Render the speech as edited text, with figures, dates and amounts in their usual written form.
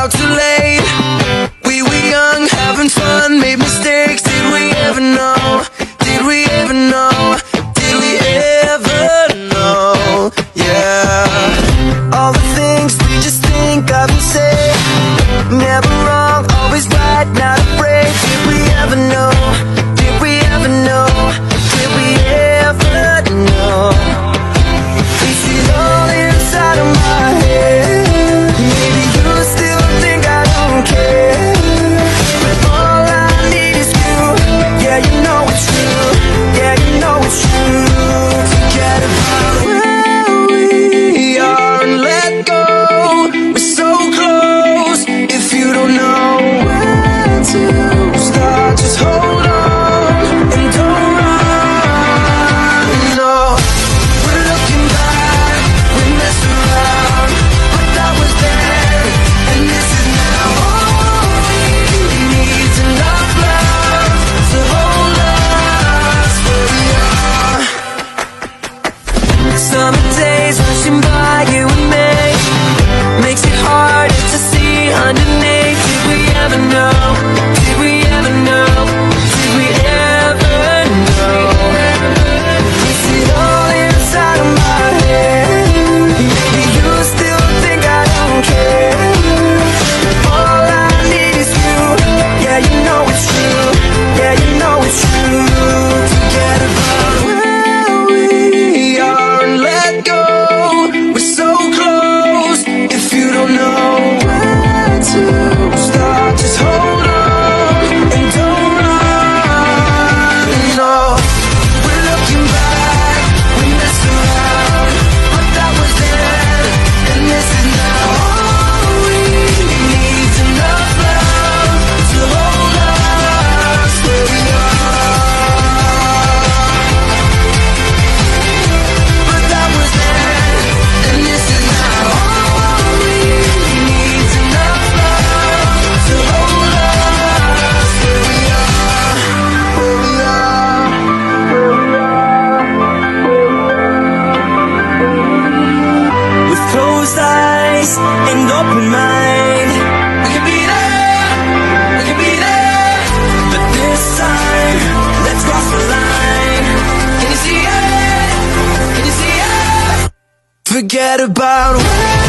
out too late. We were young, having fun, made mistakes. Did we ever know? Did we ever know? Did we ever know? Yeah. All the things we just think of and say, never wrong, always right, not afraid. Did we ever know? Did we ever know? Did we ever know? Is it all inside of my head? Maybe you still think I don't care, but all I need is you. Yeah, you know it's true. Yeah, you know it's true. Forget about where we are and let go. We're so close. If you don't know where to start, just hold on and don't run. No, we're looking back, we messed around, but that was then, and this is now. All we need is enough love to hold us where we are. Summer days rushing by you and me makes it harder to see underneath. Did we ever know? Did we ever know? Did we ever know? Is it all inside of my head? Maybe you still think I don't care, but all I need is you. Yeah, you know it's true. Yeah, you know it's true. Forget about where we are and let go. We're so close. If you don't know where to start, just hold on and don't run. No, we're looking back, we messed around, but that was then, and this is now. All we need is enough love to hold us where we are. But that was then, and this is now. All we need is enough love to hold us where we are. Where we are. Where we are. With closed eyes and open mind, we can be there, we can be there. But this time, let's cross the line. Can you see it? Can you see it? Forget about where